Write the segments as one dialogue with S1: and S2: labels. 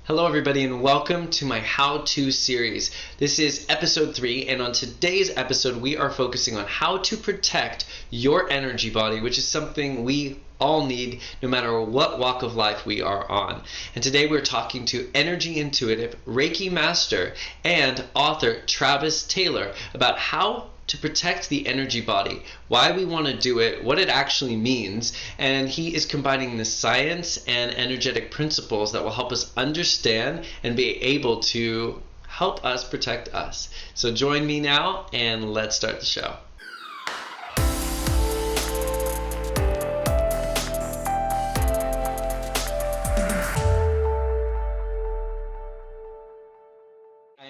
S1: Hello, everybody, and welcome to my how-to series. This is episode 3, and on today's episode, we are focusing on how to protect your energy body, which is something we all need no matter what walk of life we are on. And today we're talking to energy intuitive, Reiki master, and author Travis Taylor about how to protect the energy body, why we want to do it, what it actually means, and he is combining the science and energetic principles that will help us understand and be able to help us protect us. So join me now and let's start the show.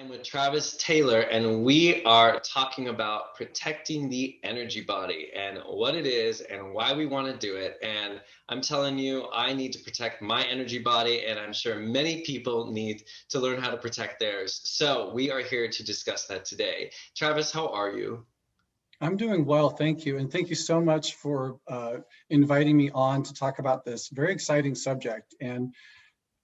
S1: With Travis Taylor, and we are talking about protecting the energy body and what it is and why we want to do it. And I'm telling you, I need to protect my energy body, and I'm sure many people need to learn how to protect theirs. So we are here to discuss that today. Travis, how are you?
S2: I'm doing well, thank you. And thank you so much for inviting me on to talk about this very exciting subject. And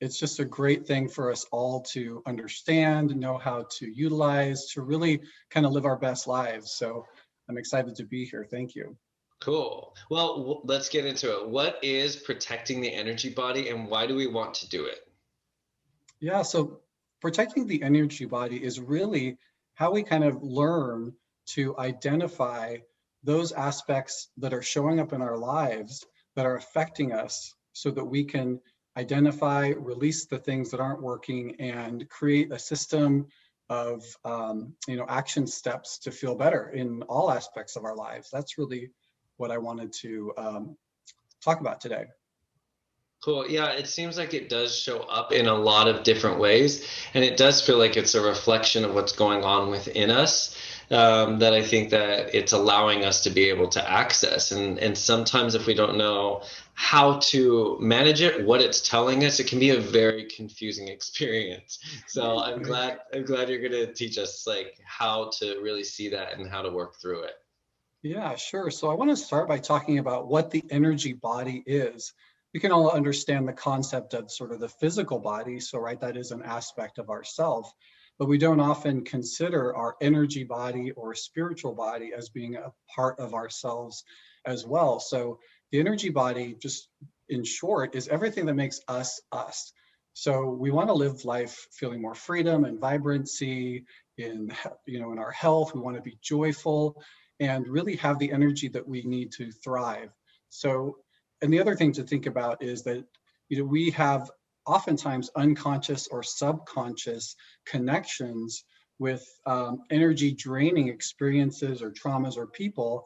S2: it's just a great thing for us all to understand, know how to utilize, to really kind of live our best lives. So I'm excited to be here. Thank you.
S1: Cool. Well, let's get into it. What is protecting the energy body and why do we want to do it?
S2: Yeah, so protecting the energy body is really how we kind of learn to identify those aspects that are showing up in our lives that are affecting us so that we can identify, release the things that aren't working, and create a system of action steps to feel better in all aspects of our lives. That's really what I wanted to talk about today.
S1: Cool. Yeah, it seems like it does show up in a lot of different ways, and it does feel like it's a reflection of what's going on within us. That I think that it's allowing us to be able to access. And sometimes if we don't know how to manage it, what it's telling us, it can be a very confusing experience. So I'm glad you're going to teach us like how to really see that and how to work through it.
S2: Yeah, sure. So I want to start by talking about what the energy body is. We can all understand the concept of sort of the physical body. So, right, that is an aspect of ourself, but we don't often consider our energy body or spiritual body as being a part of ourselves as well. So the energy body, just in short, is everything that makes us us. So we want to live life feeling more freedom and vibrancy in our health. We want to be joyful and really have the energy that we need to thrive. So, and the other thing to think about is that we have oftentimes unconscious or subconscious connections with energy draining experiences or traumas or people.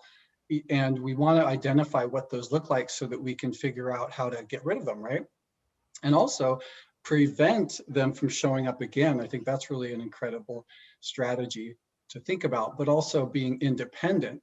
S2: And we want to identify what those look like so that we can figure out how to get rid of them, right? And also prevent them from showing up again. I think that's really an incredible strategy to think about, but also being independent.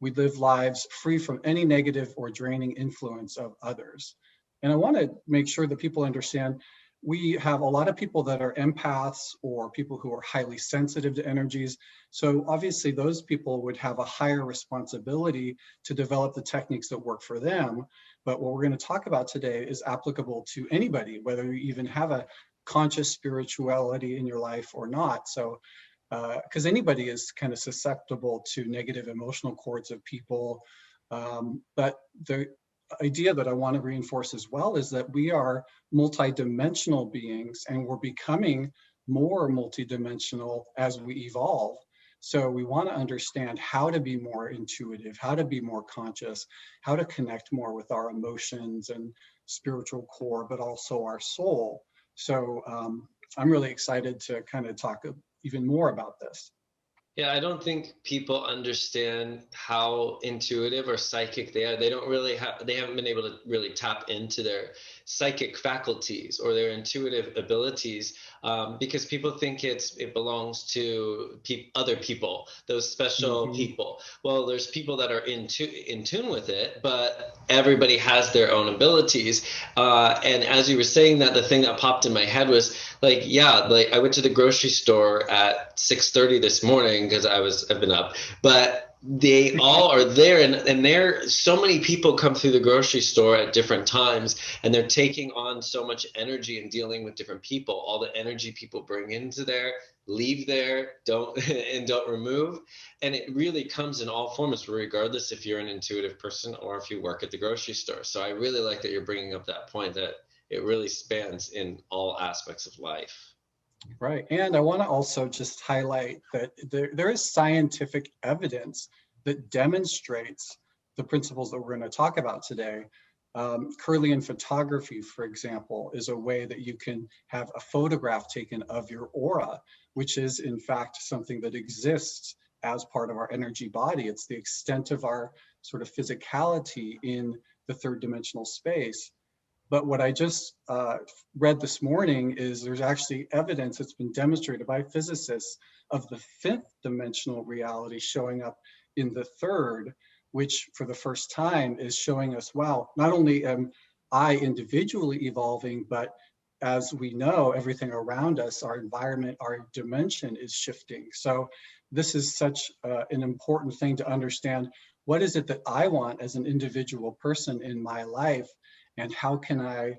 S2: We live lives free from any negative or draining influence of others. And I want to make sure that people understand we have a lot of people that are empaths or people who are highly sensitive to energies. So obviously those people would have a higher responsibility to develop the techniques that work for them. But what we're going to talk about today is applicable to anybody, whether you even have a conscious spirituality in your life or not. So because anybody is kind of susceptible to negative emotional chords of people. But the idea that I want to reinforce as well is that we are multidimensional beings and we're becoming more multidimensional as we evolve. So we want to understand how to be more intuitive, how to be more conscious, how to connect more with our emotions and spiritual core, but also our soul. So I'm really excited to kind of talk even more about this.
S1: Yeah, I don't think people understand how intuitive or psychic they are. They haven't been able to really tap into their psychic faculties or their intuitive abilities because people think it belongs to other people, those special people. Well, there's people that are in tune with it, but everybody has their own abilities. And as you were saying that, the thing that popped in my head was like I went to the grocery store at 6:30 this morning because I've been up, but They all are there, and there so many people come through the grocery store at different times, and they're taking on so much energy and dealing with different people. All the energy people bring into there, leave there, don't and don't remove. And it really comes in all forms, regardless if you're an intuitive person or if you work at the grocery store. So I really like that you're bringing up that point, that it really spans in all aspects of life.
S2: Right. And I want to also just highlight that there is scientific evidence that demonstrates the principles that we're going to talk about today. Kirlian photography, for example, is a way that you can have a photograph taken of your aura, which is in fact something that exists as part of our energy body. It's the extent of our sort of physicality in the third dimensional space. But what I just read this morning is there's actually evidence that's been demonstrated by physicists of the fifth dimensional reality showing up in the third, which for the first time is showing us, wow, not only am I individually evolving, but as we know, everything around us, our environment, our dimension is shifting. So this is such an important thing to understand. What is it that I want as an individual person in my life? And how can I,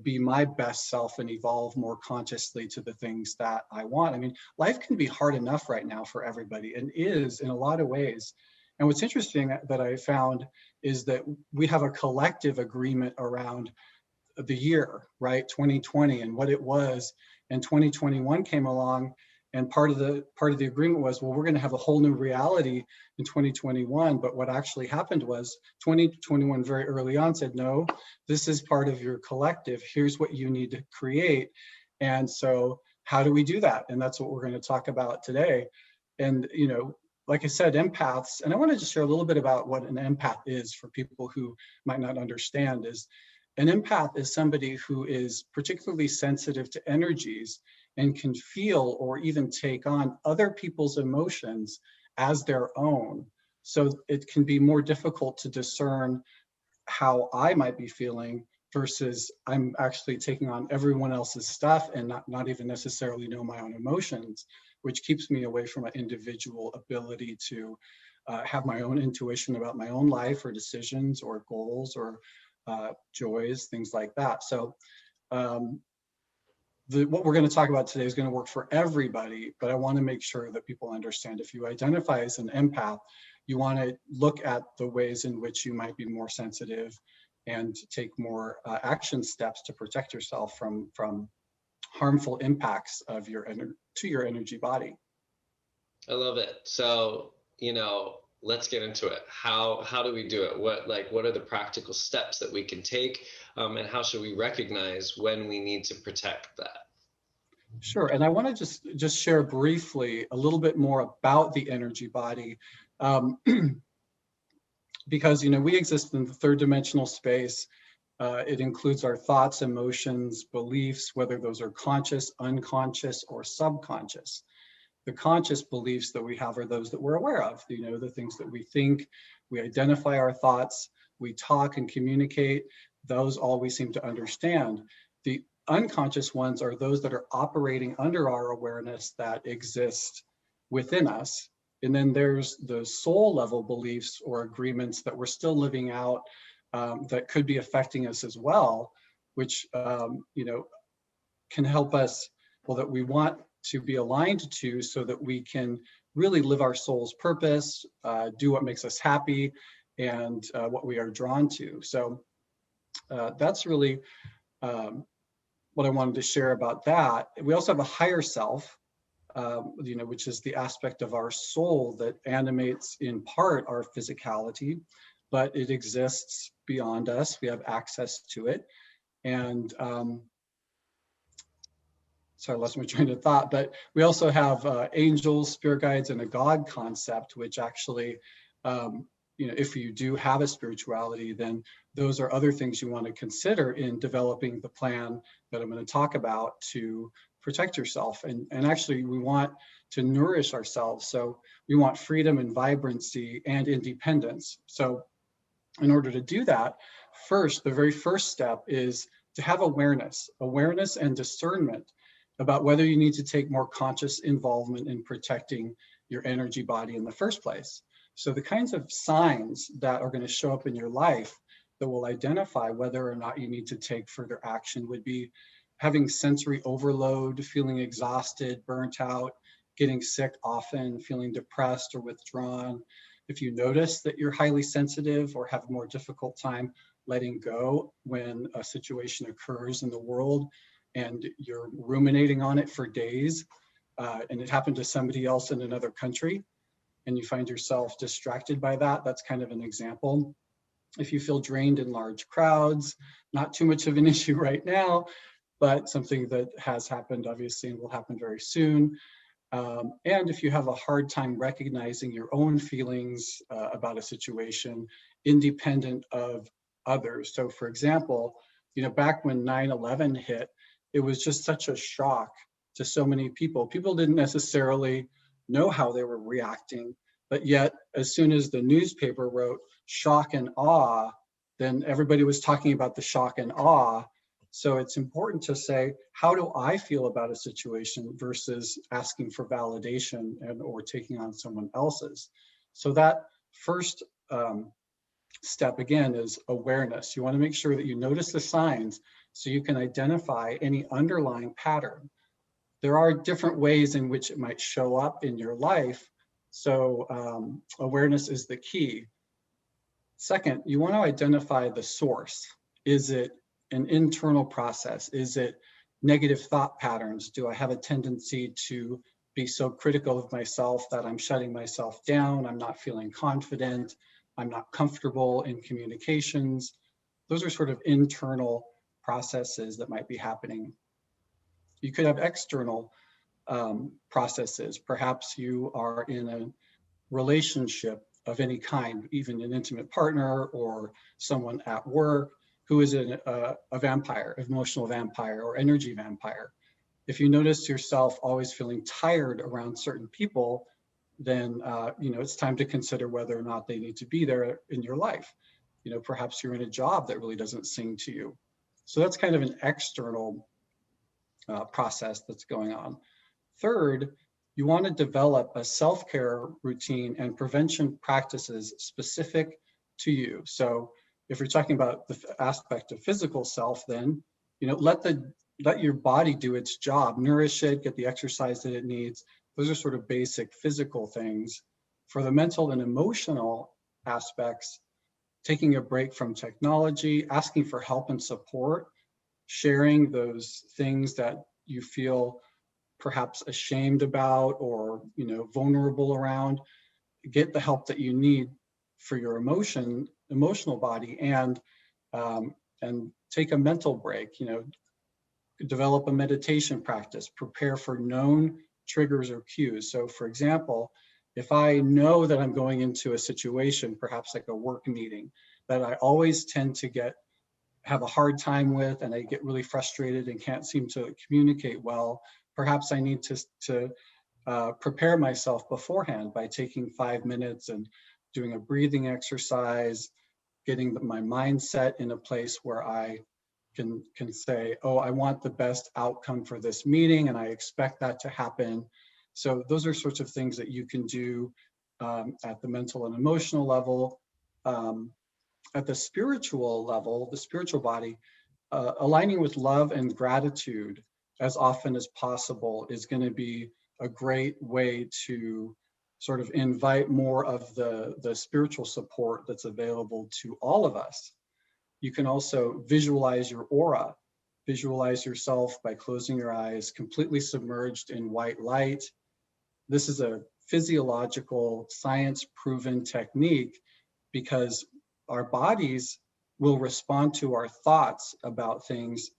S2: be my best self and evolve more consciously to the things that I want? I mean, life can be hard enough right now for everybody, and is in a lot of ways. And what's interesting that I found is that we have a collective agreement around the year, right? 2020 and what it was. And 2021 came along, and part of the agreement was, well, we're going to have a whole new reality in 2021. But what actually happened was 2021 very early on said, no, this is part of your collective. Here's what you need to create. And so how do we do that? And that's what we're going to talk about today. And like I said, empaths, and I want to just share a little bit about what an empath is for people who might not understand. Is an empath is somebody who is particularly sensitive to energies and can feel or even take on other people's emotions as their own. So it can be more difficult to discern how I might be feeling versus I'm actually taking on everyone else's stuff and not even necessarily know my own emotions, which keeps me away from an individual ability to have my own intuition about my own life or decisions or goals or joys, things like that. So what we're going to talk about today is going to work for everybody, but I want to make sure that people understand if you identify as an empath, you want to look at the ways in which you might be more sensitive and take more action steps to protect yourself from harmful impacts of to your energy body.
S1: I love it. So, let's get into it. How do we do it? What are the practical steps that we can take, and how should we recognize when we need to protect that?
S2: Sure, and I want to just share briefly a little bit more about the energy body, because we exist in the third dimensional space. It includes our thoughts, emotions, beliefs, whether those are conscious, unconscious, or subconscious. The conscious beliefs that we have are those that we're aware of, the things that we think, we identify our thoughts, we talk and communicate, those all we seem to understand. The unconscious ones are those that are operating under our awareness that exist within us. And then there's the soul level beliefs or agreements that we're still living out that could be affecting us as well, which, can help us, well, that we want to be aligned to so that we can really live our soul's purpose, do what makes us happy and what we are drawn to. So that's really what I wanted to share about that. We also have a higher self, which is the aspect of our soul that animates in part our physicality, but it exists beyond us. We have access to it. And sorry, I lost my train of thought, but we also have angels, spirit guides, and a God concept, which actually, if you do have a spirituality, then those are other things you want to consider in developing the plan that I'm going to talk about to protect yourself. And actually, we want to nourish ourselves. So we want freedom and vibrancy and independence. So in order to do that, the very first step is to have awareness and discernment about whether you need to take more conscious involvement in protecting your energy body in the first place. So the kinds of signs that are going to show up in your life that will identify whether or not you need to take further action would be having sensory overload, feeling exhausted, burnt out, getting sick often, feeling depressed or withdrawn. If you notice that you're highly sensitive or have a more difficult time letting go when a situation occurs in the world and you're ruminating on it for days, and it happened to somebody else in another country, and you find yourself distracted by that, that's kind of an example. If you feel drained in large crowds, not too much of an issue right now, but something that has happened obviously and will happen very soon. And if you have a hard time recognizing your own feelings about a situation independent of others. So for example, back when 9/11 hit, it was just such a shock to so many people. People didn't necessarily know how they were reacting, but yet as soon as the newspaper wrote shock and awe, then everybody was talking about the shock and awe. So it's important to say, how do I feel about a situation versus asking for validation or taking on someone else's. So that first step again is awareness. You want to make sure that you notice the signs so you can identify any underlying pattern. There are different ways in which it might show up in your life. So awareness is the key. Second, you want to identify the source. Is it an internal process? Is it negative thought patterns? Do I have a tendency to be so critical of myself that I'm shutting myself down? I'm not feeling confident. I'm not comfortable in communications. Those are sort of internal processes that might be happening. You could have external processes. Perhaps you are in a relationship of any kind, even an intimate partner or someone at work who is a vampire, emotional vampire or energy vampire. If you notice yourself always feeling tired around certain people, then it's time to consider whether or not they need to be there in your life. Perhaps you're in a job that really doesn't sing to you. So that's kind of an external process that's going on. Third, you want to develop a self-care routine and prevention practices specific to you. So if you're talking about the aspect of physical self, then let your body do its job, nourish it, get the exercise that it needs. Those are sort of basic physical things. For the mental and emotional aspects, taking a break from technology, asking for help and support, sharing those things that you feel perhaps ashamed about or vulnerable around, get the help that you need for your emotional body, and take a mental break. Develop a meditation practice, prepare for known triggers or cues. So for example, if I know that I'm going into a situation, perhaps like a work meeting, that I always tend to have a hard time with, and I get really frustrated and can't seem to communicate well, perhaps I need to prepare myself beforehand by taking 5 minutes and doing a breathing exercise, getting my mindset in a place where I can say, oh, I want the best outcome for this meeting and I expect that to happen. So those are sorts of things that you can do at the mental and emotional level. At the spiritual level, the spiritual body, aligning with love and gratitude as often as possible is going to be a great way to sort of invite more of the spiritual support that's available to all of us. You can also visualize your aura. Visualize yourself by closing your eyes, completely submerged in white light. This is a physiological, science-proven technique because our bodies will respond to our thoughts about things,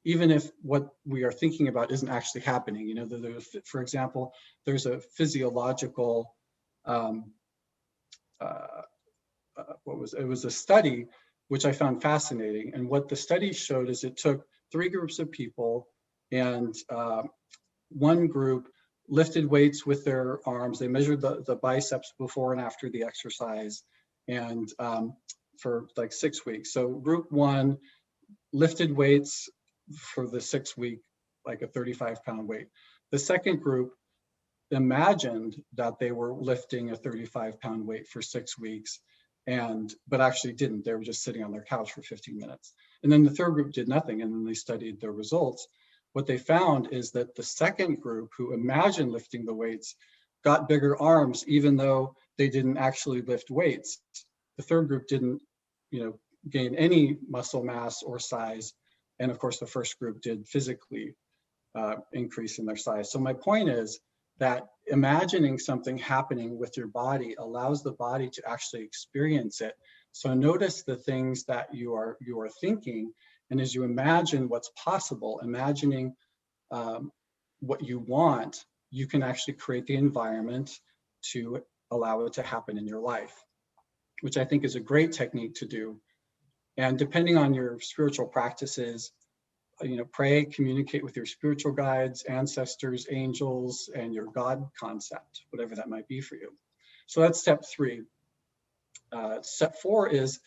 S2: even if what we are thinking about isn't actually happening. For example, there's a physiological, it was a study which I found fascinating. And what the study showed is it took 3 groups of people, and one group lifted weights with their arms. They measured the biceps before and after the exercise, and for like 6 weeks. So group 1 lifted weights for the 6 week, like a 35-pound weight. The second group imagined that they were lifting a 35-pound weight for 6 weeks, but actually didn't. They were just sitting on their couch for 15 minutes. And then the third group did nothing, and then they studied their results. What they found is that the second group, who imagined lifting the weights, got bigger arms even though they didn't actually lift weights. The third group didn't, gain any muscle mass or size. And of course, the first group did physically increase in their size. So my point is that imagining something happening with your body allows the body to actually experience it. So notice the things that you are thinking, and as you imagine what's possible, imagining what you want, you can actually create the environment to allow it to happen in your life, which I think is a great technique to do. And depending on your spiritual practices, pray, communicate with your spiritual guides, ancestors, angels, and your God concept, whatever that might be for you. So that's step 3. Step 4 is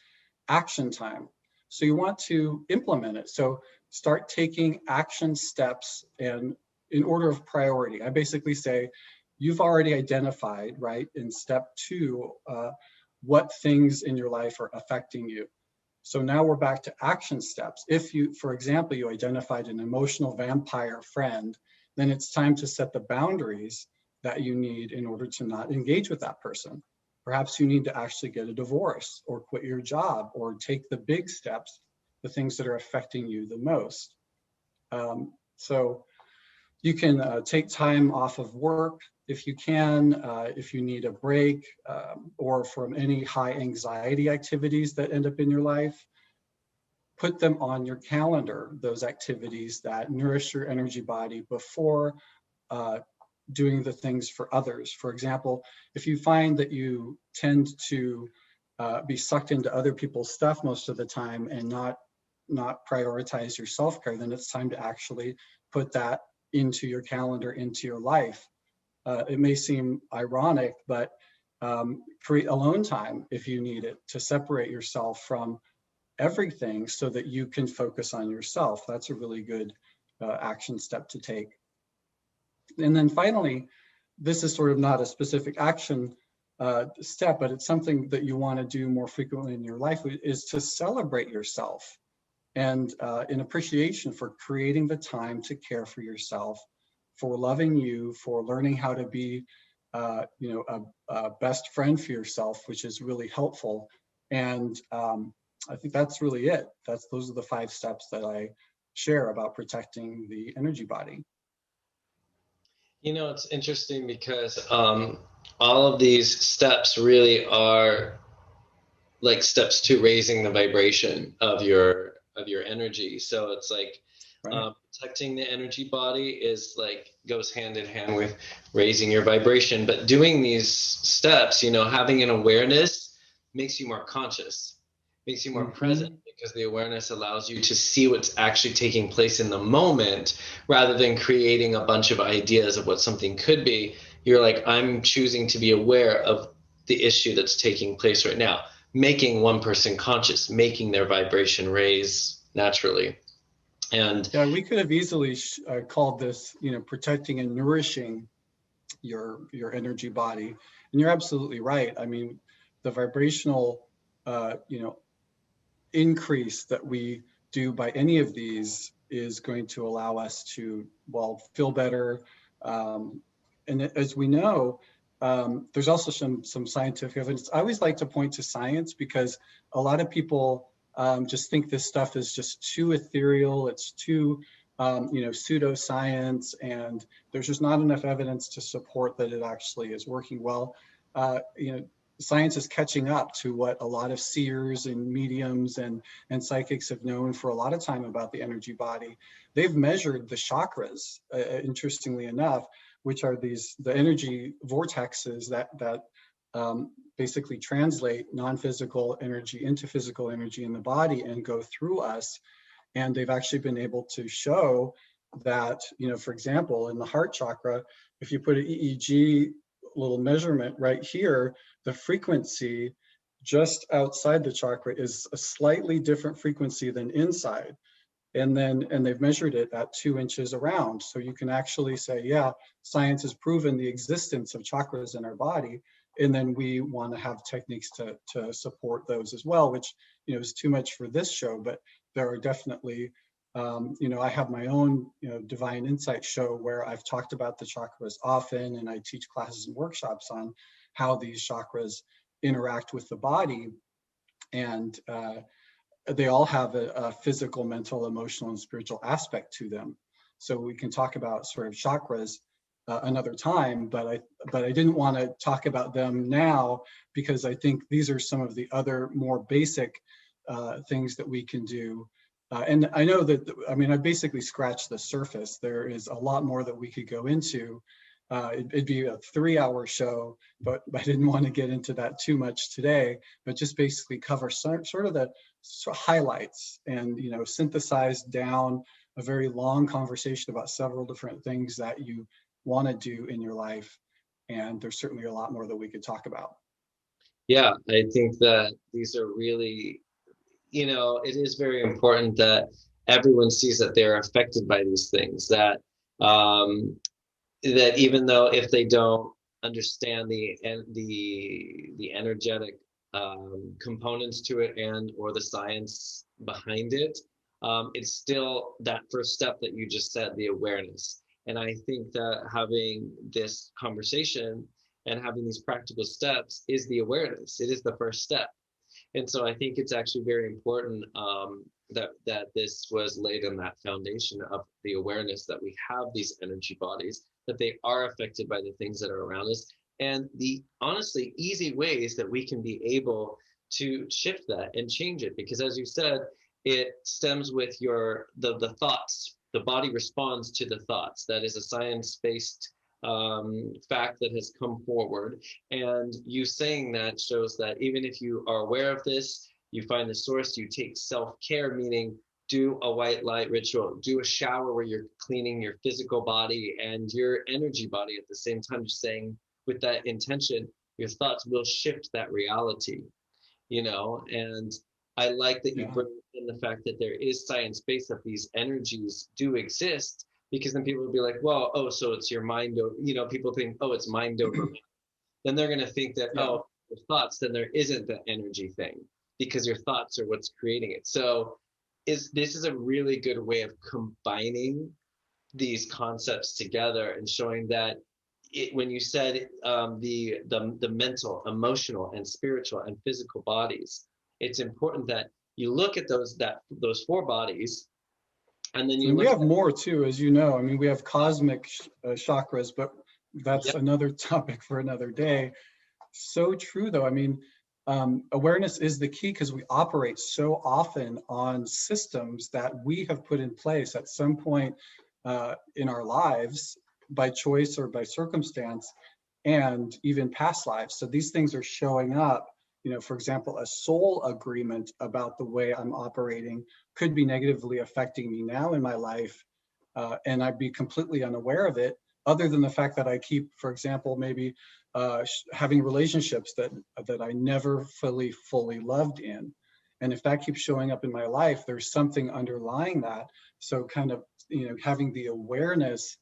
S2: action time. So you want to implement it. So start taking action steps and in order of priority. I basically say, you've already identified, right, in step 2, what things in your life are affecting you. So now we're back to action steps. If you, for example, you identified an emotional vampire friend, then it's time to set the boundaries that you need in order to not engage with that person. Perhaps you need to actually get a divorce or quit your job or take the big steps, the things that are affecting you the most. So you can take time off of work if you can, if you need a break, or from any high anxiety activities that end up in your life. Put them on your calendar, those activities that nourish your energy body before doing the things for others. For example, if you find that you tend to be sucked into other people's stuff most of the time and not prioritize your self-care, then it's time to actually put that into your calendar, into your life. It may seem ironic, but create alone time if you need it to separate yourself from everything so that you can focus on yourself. That's a really good action step to take. And then finally, this is sort of not a specific action step, but it's something that you want to do more frequently in your life, is to celebrate yourself and in appreciation for creating the time to care for yourself, for loving you, for learning how to be a best friend for yourself, which is really helpful. And I think that's really it. Those are the 5 steps that I share about protecting the energy body.
S1: It's interesting because all of these steps really are like steps to raising the vibration of your energy. So it's like
S2: Right.
S1: protecting the energy body is like goes hand in hand with raising your vibration. But doing these steps, having an awareness makes you more conscious, makes you more present, because the awareness allows you to see what's actually taking place in the moment rather than creating a bunch of ideas of what something could be. You're like, I'm choosing to be aware of the issue that's taking place right now, making one person conscious, making their vibration raise naturally. And
S2: yeah, we could have easily called this, protecting and nourishing your energy body. And you're absolutely right. I mean, the vibrational, increase that we do by any of these is going to allow us to, feel better. And as we know, there's also some scientific evidence. I always like to point to science because a lot of people just think this stuff is just too ethereal. It's too, pseudoscience, and there's just not enough evidence to support that it actually is working well. Science is catching up to what a lot of seers and mediums and psychics have known for a lot of time about the energy body. They've measured the chakras, interestingly enough, which are the energy vortexes that basically translate non-physical energy into physical energy in the body and go through us. And they've actually been able to show that, for example, in the heart chakra, if you put an EEG little measurement right here, the frequency just outside the chakra is a slightly different frequency than inside. and they've measured it at 2 inches around. So you can actually say, yeah, science has proven the existence of chakras in our body. And then we want to have techniques to support those as well, which, is too much for this show, but there are definitely, I have my own, Divine Insight show where I've talked about the chakras often, and I teach classes and workshops on how these chakras interact with the body. And they all have a physical, mental, emotional, and spiritual aspect to them. So we can talk about sort of chakras another time, but I didn't want to talk about them now because I think these are some of the other more basic things that we can do. And I know that, I basically scratched the surface. There is a lot more that we could go into. It'd be a 3-hour show, but I didn't want to get into that too much today, but just basically cover sort of the highlights and, synthesize down a very long conversation about several different things that you want to do in your life. And there's certainly a lot more that we could talk about.
S1: Yeah, I think that these are really, it is very important that everyone sees that they're affected by these things, that even though if they don't understand the energetic components to it and or the science behind it, it's still that first step that you just said, the awareness. And I think that having this conversation and having these practical steps is the awareness. It is the first step. And so I think it's actually very important that this was laid on that foundation of the awareness that we have these energy bodies, that they are affected by the things that are around us, and the honestly easy ways that we can be able to shift that and change it. Because as you said, it stems with the thoughts. The body responds to the thoughts. That is a science-based fact that has come forward. And you saying that shows that even if you are aware of this, you find the source, you take self-care, meaning do a white light ritual, do a shower where you're cleaning your physical body and your energy body at the same time. Just saying with that intention, your thoughts will shift that reality, and I like that you
S2: Yeah.
S1: bring in the fact that there is science based that these energies do exist, because then people will be like, well, oh, so it's your mind over, people think, oh, it's mind over matter. Then they're going to think that,
S2: Yeah.
S1: oh, your thoughts, then there isn't the energy thing because your thoughts are what's creating it. So this is a really good way of combining these concepts together and showing that when you said the mental, emotional, and spiritual and physical bodies, it's important that you look at those four bodies, and then you
S2: And we
S1: look
S2: have
S1: at
S2: more too, as you know. We have cosmic chakras, but that's
S1: yeah,
S2: another topic for another day. So true, though. Awareness is the key because we operate so often on systems that we have put in place at some point in our lives by choice or by circumstance, and even past lives. So these things are showing up. For example, a soul agreement about the way I'm operating could be negatively affecting me now in my life, and I'd be completely unaware of it, other than the fact that I keep, for example, maybe having relationships that I never fully loved in. And if that keeps showing up in my life, there's something underlying that. So kind of, having the awareness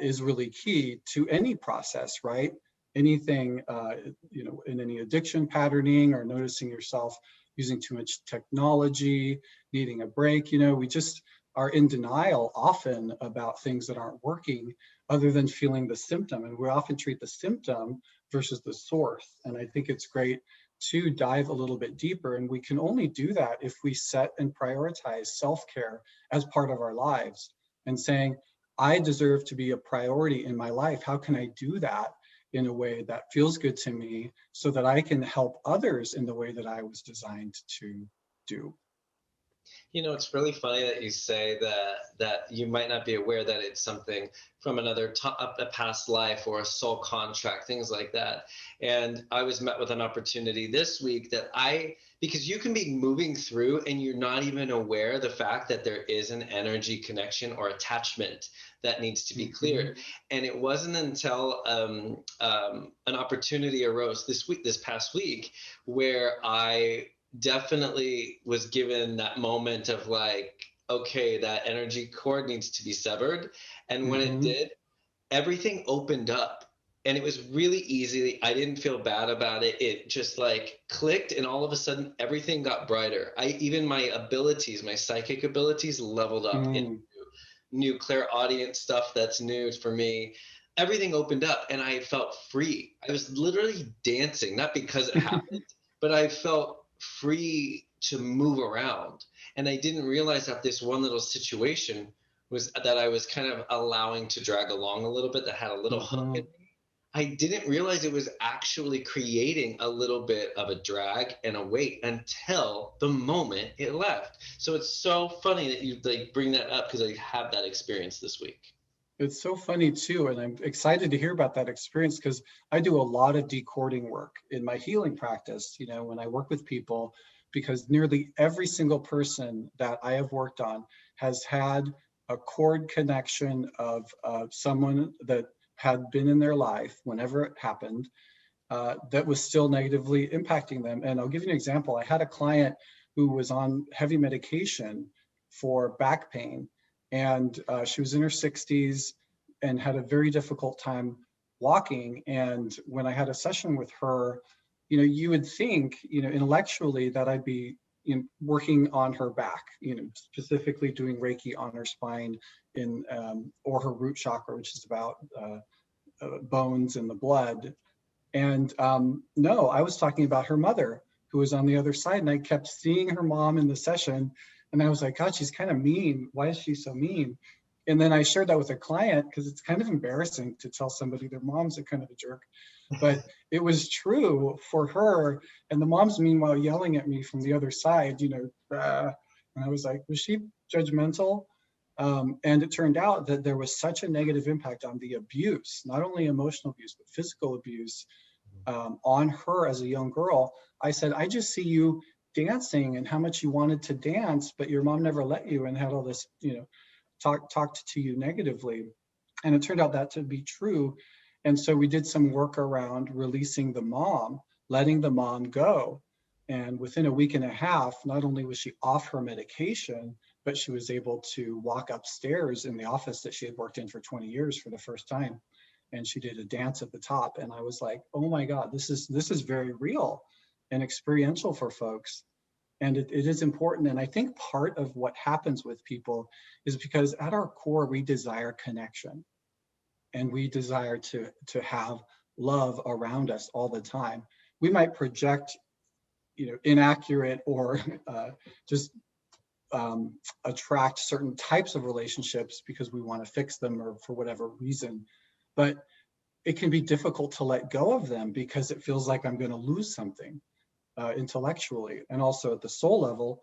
S2: is really key to any process, right? Anything, in any addiction patterning or noticing yourself using too much technology, needing a break, we just are in denial often about things that aren't working other than feeling the symptom. And we often treat the symptom versus the source. And I think it's great to dive a little bit deeper. And we can only do that if we set and prioritize self-care as part of our lives and saying, I deserve to be a priority in my life. How can I do that in a way that feels good to me so that I can help others in the way that I was designed to do?
S1: It's really funny that you say that you might not be aware that it's something from a past life or a soul contract, things like that. And I was met with an opportunity this week because you can be moving through and you're not even aware of the fact that there is an energy connection or attachment that needs to be cleared. Mm-hmm. And it wasn't until an opportunity arose this past week, where I definitely was given that moment of like, okay, that energy cord needs to be severed. And when it
S2: Hmm.
S1: did, everything opened up. And it was really easy. I didn't feel bad about it. It just like clicked, and all of a sudden everything got brighter. I even my abilities, my psychic abilities leveled up into
S2: Mm.
S1: new clairaudient stuff that's new for me. Everything opened up and I felt free. I was literally dancing, not because it happened, but I felt free to move around. And I didn't realize that this one little situation was that I was kind of allowing to drag along a little bit, that had a little hook in
S2: Hmm.
S1: me. I didn't realize it was actually creating a little bit of a drag and a weight until the moment it left. So it's so funny that you like bring that up because I had that experience this week.
S2: It's so funny too, and I'm excited to hear about that experience because I do a lot of decording work in my healing practice, when I work with people, because nearly every single person that I have worked on has had a cord connection of someone that had been in their life whenever it happened, that was still negatively impacting them. And I'll give you an example. I had a client who was on heavy medication for back pain, and she was in her 60s and had a very difficult time walking. And when I had a session with her, you would think, intellectually that I'd be working on her back, specifically doing Reiki on her spine or her root chakra, which is about bones and the blood. And no, I was talking about her mother who was on the other side. And I kept seeing her mom in the session. And I was like, God, she's kind of mean. Why is she so mean? And then I shared that with a client because it's kind of embarrassing to tell somebody their mom's a kind of a jerk. But it was true for her. And the mom's meanwhile yelling at me from the other side, and I was like, was she judgmental? And it turned out that there was such a negative impact on the abuse, not only emotional abuse, but physical abuse on her as a young girl. I said, I just see you dancing and how much you wanted to dance, but your mom never let you and had all this, talked to you negatively. And it turned out that to be true. And so we did some work around releasing the mom, letting the mom go. And within a week and a half, not only was she off her medication, but she was able to walk upstairs in the office that she had worked in for 20 years for the first time. And she did a dance at the top. And I was like, oh my God, this is very real and experiential for folks. And it is important. And I think part of what happens with people is because at our core, we desire connection, and we desire to have love around us all the time. We might project, inaccurate or just attract certain types of relationships because we want to fix them or for whatever reason. But it can be difficult to let go of them because it feels like I'm going to lose something intellectually. And also at the soul level,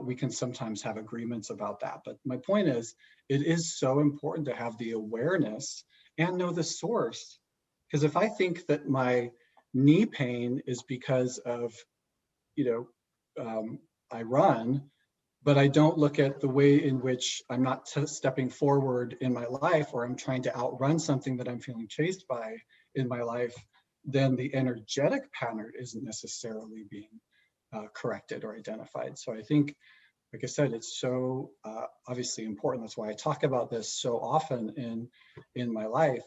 S2: we can sometimes have agreements about that. But my point is, it is so important to have the awareness and know the source. Because if I think that my knee pain is because of, you I run, but I don't look at the way in which I'm not stepping forward in my life, or I'm trying to outrun something that I'm feeling chased by in my life, then the energetic pattern isn't necessarily being corrected or identified. So I think, like I said, it's so obviously important. That's why I talk about this so often in my life.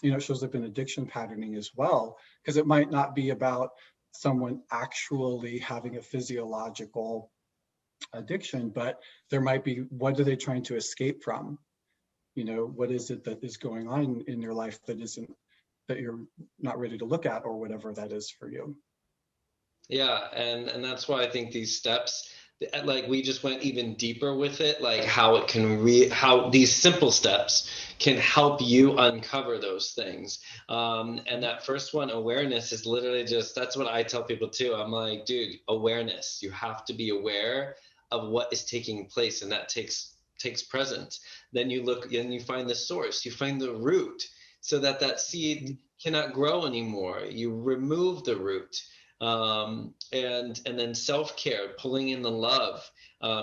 S2: It shows up in addiction patterning as well, because it might not be about someone actually having a physiological addiction, but there might be, what are they trying to escape from? What is it that is going on in your life that you're not ready to look at, or whatever that is for you.
S1: Yeah, and that's why I think these steps, like we just went even deeper with it, like how it can how these simple steps can help you uncover those things. And that first one, awareness, is literally just, that's what I tell people too. I'm like, dude, awareness. You have to be aware of what is taking place, and that takes presence. Then you look and you find the source, you find the root, so that that seed cannot grow anymore. You remove the root. And then self-care, pulling in the love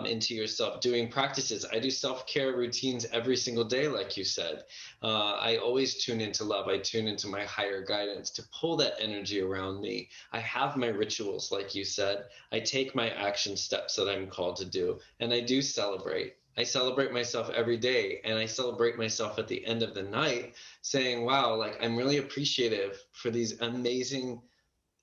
S1: into yourself, doing practices. I do self-care routines every single day, like you said. I always tune into love. I tune into my higher guidance to pull that energy around me. I have my rituals, like you said. I take my action steps that I'm called to do, and I do celebrate. I celebrate myself every day, and I celebrate myself at the end of the night, saying, wow, like I'm really appreciative for these amazing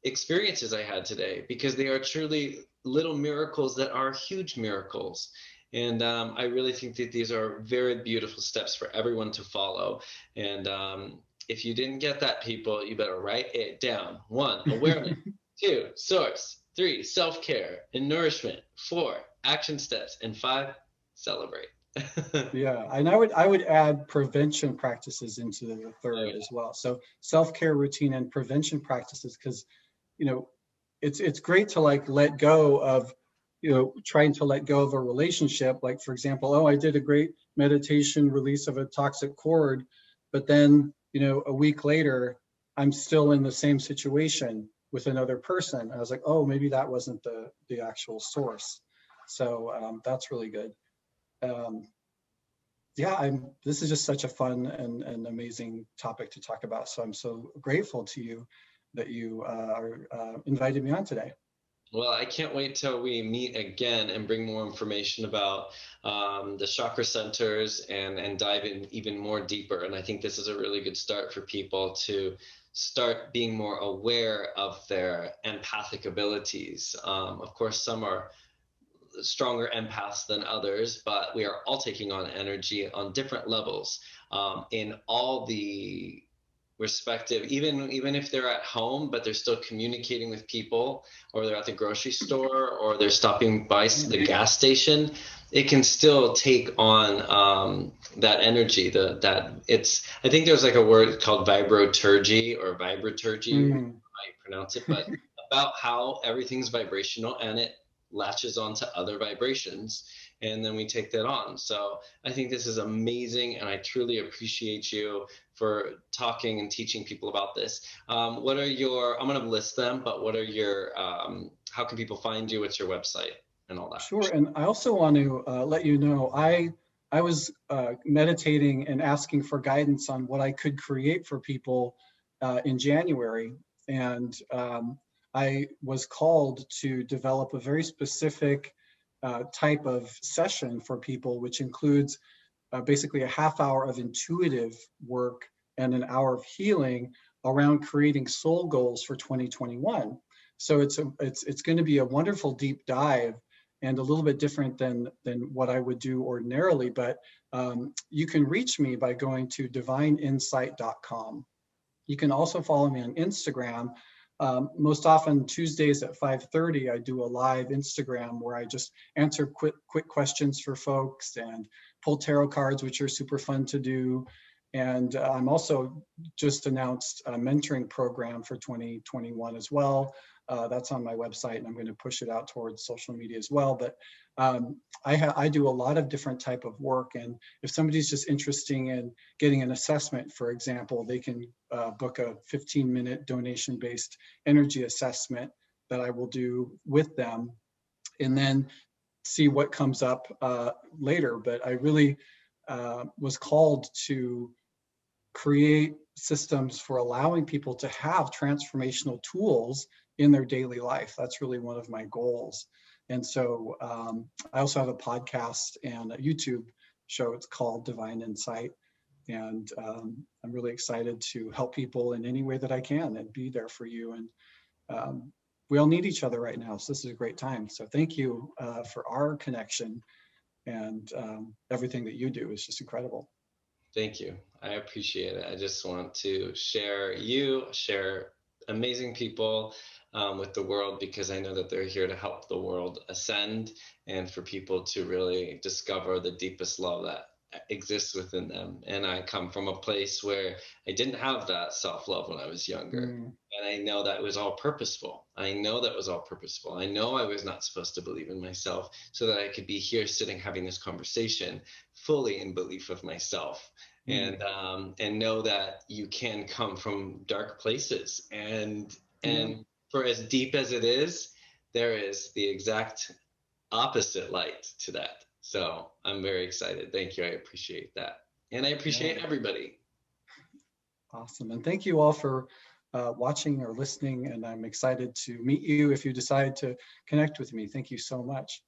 S1: experiences I had today, because they are truly little miracles that are huge miracles. And I really think that these are very beautiful steps for everyone to follow. And if you didn't get that, people, you better write it down. 1, awareness. 2, source. 3, self-care and nourishment. 4, action steps. And 5, celebrate.
S2: Yeah, and I would add prevention practices into the
S1: Oh,
S2: third
S1: yeah.
S2: as well. So self-care routine and prevention practices, because it's great to like let go of trying to let go of a relationship. Like for example, oh, I did a great meditation release of a toxic cord, but then a week later I'm still in the same situation with another person. I was like, oh, maybe that wasn't the actual source. So that's really good. Um, yeah, this is just such a fun and amazing topic to talk about. So I'm so grateful to you that you are invited me on today.
S1: Well, I can't wait till we meet again and bring more information about the chakra centers and dive in even more deeper. And I think this is a really good start for people to start being more aware of their empathic abilities. Of course, some are stronger empaths than others, but we are all taking on energy on different levels in all the respective, even if they're at home but they're still communicating with people, or they're at the grocery store, or they're stopping by the gas station. It can still take on that energy, that it's, I think there's like a word called vibroturgy or vibraturgy,
S2: Mm.
S1: how you pronounce it, but about how everything's vibrational and it latches onto other vibrations, and then we take that on. So I think this is amazing, and I truly appreciate you for talking and teaching people about this. What are your, I'm going to list them, but what are your, how can people find you? What's your website and all that?
S2: Sure. And I also want to let you know, I was meditating and asking for guidance on what I could create for people in January. And I was called to develop a very specific type of session for people, which includes basically a half hour of intuitive work and an hour of healing around creating soul goals for 2021. So it's going to be a wonderful deep dive and a little bit different than what I would do ordinarily. But you can reach me by going to divineinsight.com. You can also follow me on Instagram. Most often Tuesdays at 5:30, I do a live Instagram where I just answer quick questions for folks and pull tarot cards, which are super fun to do. And I'm also just announced a mentoring program for 2021 as well. That's on my website, and I'm going to push it out towards social media as well. But I do a lot of different type of work, and if somebody's just interested in getting an assessment, for example, they can book a 15-minute donation-based energy assessment that I will do with them, and then see what comes up later. But I really was called to create systems for allowing people to have transformational tools in their daily life. That's really one of my goals. And so I also have a podcast and a YouTube show. It's called Divine Insight. And I'm really excited to help people in any way that I can and be there for you. And we all need each other right now. So this is a great time. So thank you for our connection, and everything that you do is just incredible.
S1: Thank you. I appreciate it. I just want to share you, share amazing people with the world, because I know that they're here to help the world ascend, and for people to really discover the deepest love that exists within them. And I come from a place where I didn't have that self-love when I was younger.
S2: Mm,
S1: And I know that it was all purposeful. I know that was all purposeful. I know I was not supposed to believe in myself, so that I could be here sitting having this conversation fully in belief of myself,
S2: mm,
S1: and know that you can come from dark places and
S2: yeah.
S1: for as deep as it is, there is the exact opposite light to that. So I'm very excited. Thank you. I appreciate that. And I appreciate
S2: Yeah,
S1: everybody.
S2: awesome. And thank you all for watching or listening. And I'm excited to meet you if you decide to connect with me. Thank you so much.